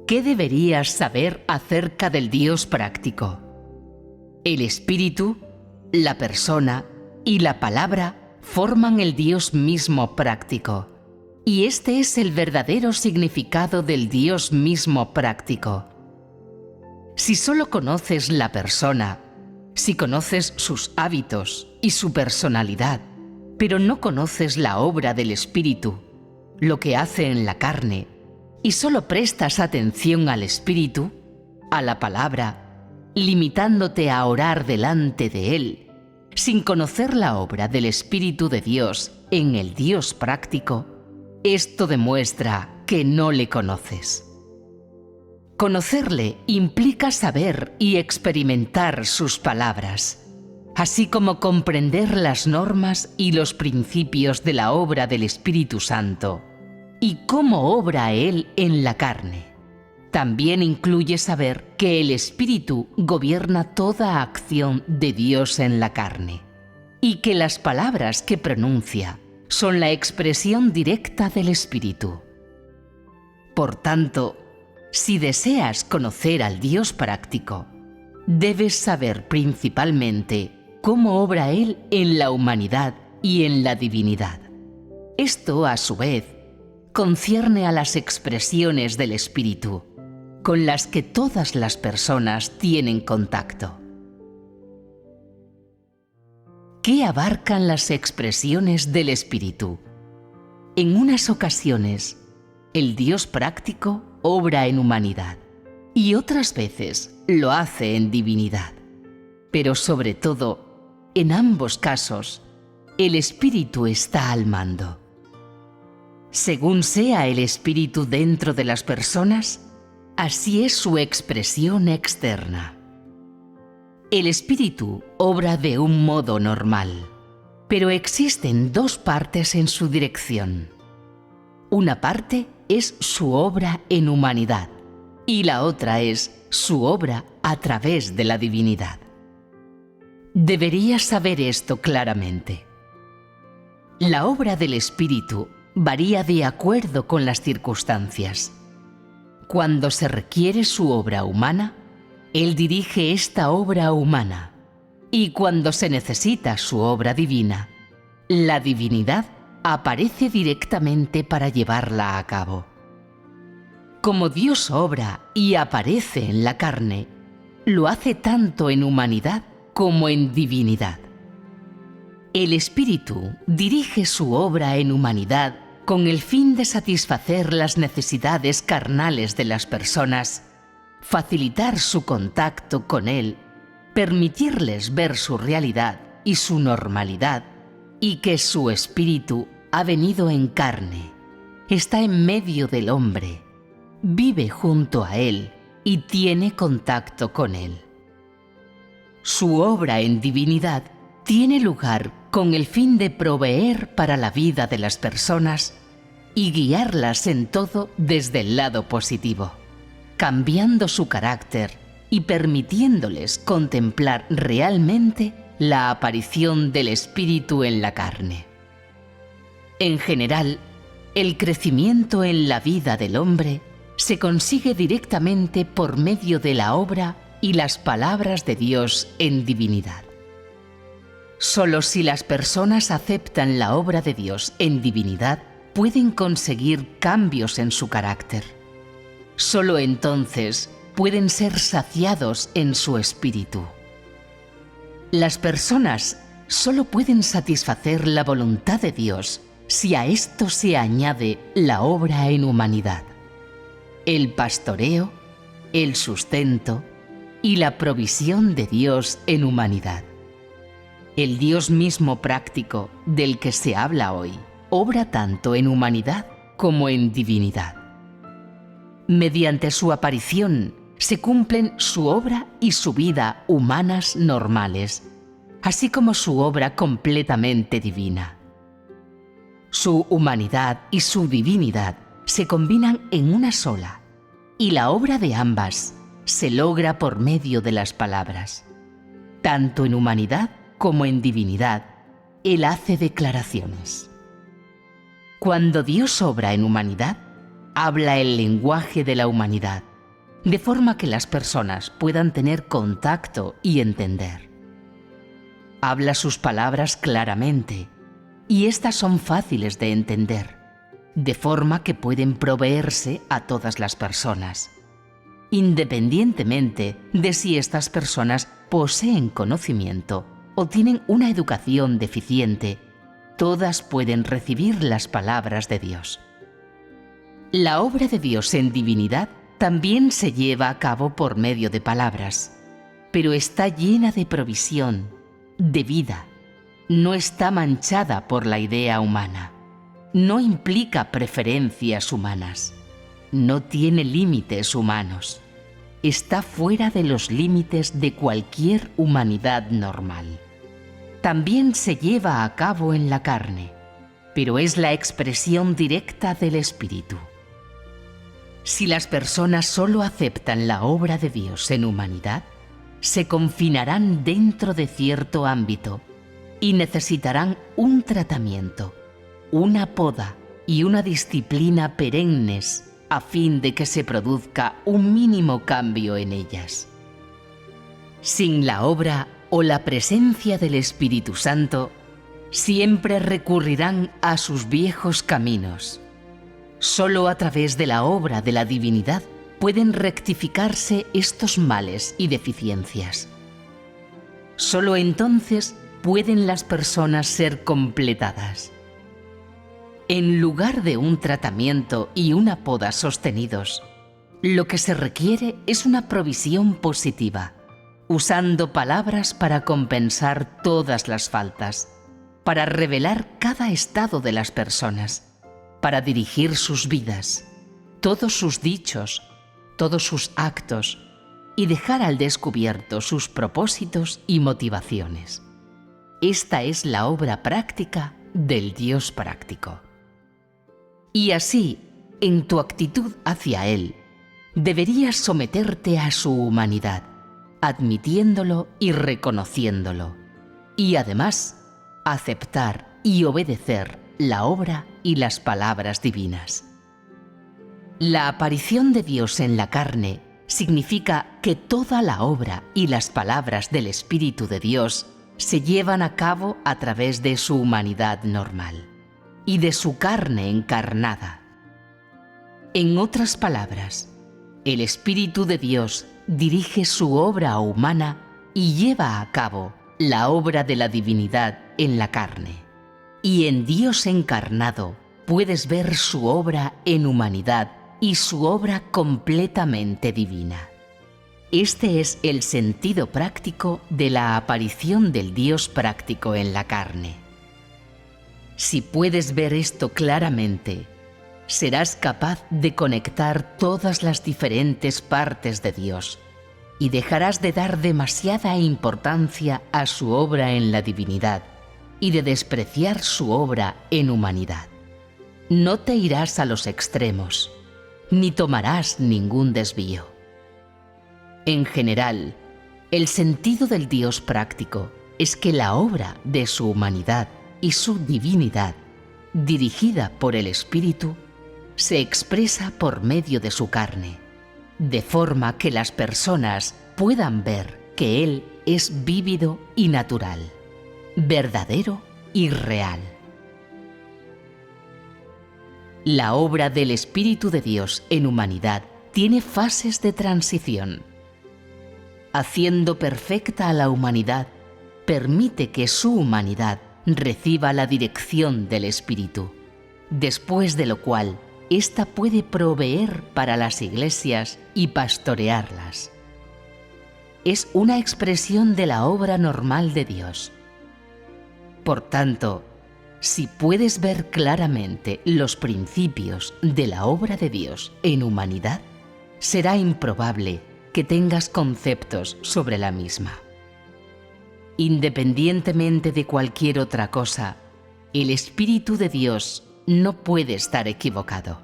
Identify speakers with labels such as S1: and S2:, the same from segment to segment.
S1: ¿Qué deberías saber acerca del Dios práctico? El Espíritu, la persona y la palabra forman el Dios mismo práctico. Y este es el verdadero significado del Dios mismo práctico. Si solo conoces la persona, si conoces sus hábitos y su personalidad, pero no conoces la obra del Espíritu, lo que hace en la carne, y solo prestas atención al Espíritu, a la palabra, limitándote a orar delante de Él, sin conocer la obra del Espíritu de Dios en el Dios práctico, esto demuestra que no le conoces. Conocerle implica saber y experimentar sus palabras, así como comprender las normas y los principios de la obra del Espíritu Santo y cómo obra Él en la carne. También incluye saber que el Espíritu gobierna toda acción de Dios en la carne y que las palabras que pronuncia son la expresión directa del Espíritu. Por tanto, si deseas conocer al Dios práctico, debes saber principalmente cómo obra Él en la humanidad y en la divinidad. Esto, a su vez, concierne a las expresiones del Espíritu, con las que todas las personas tienen contacto. ¿Qué abarcan las expresiones del Espíritu? En unas ocasiones, el Dios práctico obra en humanidad y otras veces lo hace en divinidad. Pero sobre todo, en ambos casos, el Espíritu está al mando. Según sea el Espíritu dentro de las personas, así es su expresión externa. El Espíritu obra de un modo normal, pero existen dos partes en su dirección. Una parte es su obra en humanidad y la otra es su obra a través de la divinidad. Deberías saber esto claramente. La obra del Espíritu varía de acuerdo con las circunstancias. Cuando se requiere su obra humana, Él dirige esta obra humana, y cuando se necesita su obra divina, la divinidad aparece directamente para llevarla a cabo. Como Dios obra y aparece en la carne, lo hace tanto en humanidad como en divinidad. El Espíritu dirige su obra en humanidad con el fin de satisfacer las necesidades carnales de las personas, facilitar su contacto con Él, permitirles ver su realidad y su normalidad, y que su Espíritu ha venido en carne, está en medio del hombre, vive junto a Él y tiene contacto con Él. Su obra en divinidad tiene lugar con el fin de proveer para la vida de las personas y guiarlas en todo desde el lado positivo, cambiando su carácter y permitiéndoles contemplar realmente la aparición del Espíritu en la carne. En general, el crecimiento en la vida del hombre se consigue directamente por medio de la obra y las palabras de Dios en divinidad. Solo si las personas aceptan la obra de Dios en divinidad, pueden conseguir cambios en su carácter. Solo entonces pueden ser saciados en su espíritu. Las personas solo pueden satisfacer la voluntad de Dios si a esto se añade la obra en humanidad, el pastoreo, el sustento y la provisión de Dios en humanidad. El Dios mismo práctico del que se habla hoy obra tanto en humanidad como en divinidad. Mediante su aparición se cumplen su obra y su vida humanas normales, así como su obra completamente divina. Su humanidad y su divinidad se combinan en una sola, y la obra de ambas se logra por medio de las palabras. Tanto en humanidad como en divinidad, Él hace declaraciones. Cuando Dios obra en humanidad, habla el lenguaje de la humanidad de forma que las personas puedan tener contacto y entender. Habla sus palabras claramente, y estas son fáciles de entender, de forma que pueden proveerse a todas las personas, independientemente de si estas personas poseen conocimiento o tienen una educación deficiente. Todas pueden recibir las palabras de Dios. La obra de Dios en divinidad también se lleva a cabo por medio de palabras, pero está llena de provisión, de vida. No está manchada por la idea humana. No implica preferencias humanas. No tiene límites humanos. Está fuera de los límites de cualquier humanidad normal. También se lleva a cabo en la carne, pero es la expresión directa del Espíritu. Si las personas solo aceptan la obra de Dios en humanidad, se confinarán dentro de cierto ámbito y necesitarán un tratamiento, una poda y una disciplina perennes a fin de que se produzca un mínimo cambio en ellas. Sin la obra o la presencia del Espíritu Santo, siempre recurrirán a sus viejos caminos. Solo a través de la obra de la divinidad pueden rectificarse estos males y deficiencias. Solo entonces pueden las personas ser completadas. En lugar de un tratamiento y una poda sostenidos, lo que se requiere es una provisión positiva, usando palabras para compensar todas las faltas, para revelar cada estado de las personas, para dirigir sus vidas, todos sus dichos, todos sus actos, y dejar al descubierto sus propósitos y motivaciones. Esta es la obra práctica del Dios práctico. Y así, en tu actitud hacia Él, deberías someterte a su humanidad, admitiéndolo y reconociéndolo, y además aceptar y obedecer la obra y las palabras divinas. La aparición de Dios en la carne significa que toda la obra y las palabras del Espíritu de Dios se llevan a cabo a través de su humanidad normal y de su carne encarnada. En otras palabras, el Espíritu de Dios dirige su obra humana y lleva a cabo la obra de la divinidad en la carne. Y en Dios encarnado puedes ver su obra en humanidad y su obra completamente divina. Este es el sentido práctico de la aparición del Dios práctico en la carne. Si puedes ver esto claramente, serás capaz de conectar todas las diferentes partes de Dios y dejarás de dar demasiada importancia a su obra en la divinidad y de despreciar su obra en humanidad. No te irás a los extremos, ni tomarás ningún desvío. En general, el sentido del Dios práctico es que la obra de su humanidad y su divinidad, dirigida por el Espíritu, se expresa por medio de su carne, de forma que las personas puedan ver que Él es vívido y natural, verdadero y real. La obra del Espíritu de Dios en humanidad tiene fases de transición. Haciendo perfecta a la humanidad, permite que su humanidad reciba la dirección del Espíritu, después de lo cual ésta puede proveer para las iglesias y pastorearlas. Es una expresión de la obra normal de Dios. Por tanto, si puedes ver claramente los principios de la obra de Dios en humanidad, será improbable que tengas conceptos sobre la misma. Independientemente de cualquier otra cosa, el Espíritu de Dios no puede estar equivocado.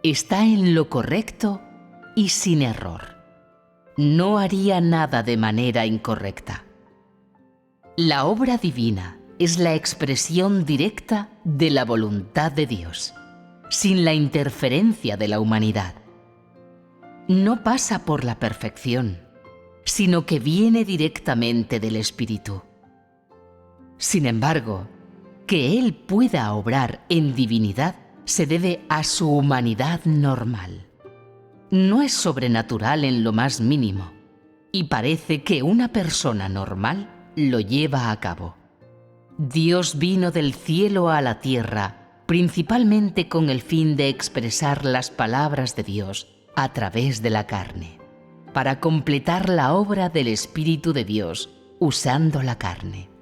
S1: Está en lo correcto y sin error. No haría nada de manera incorrecta. La obra divina es la expresión directa de la voluntad de Dios, sin la interferencia de la humanidad. no pasa por la perfección, sino que viene directamente del Espíritu. Sin embargo, que Él pueda obrar en divinidad se debe a su humanidad normal. No es sobrenatural en lo más mínimo, y parece que una persona normal lo lleva a cabo. Dios vino del cielo a la tierra, principalmente con el fin de expresar las palabras de Dios a través de la carne, para completar la obra del Espíritu de Dios usando la carne.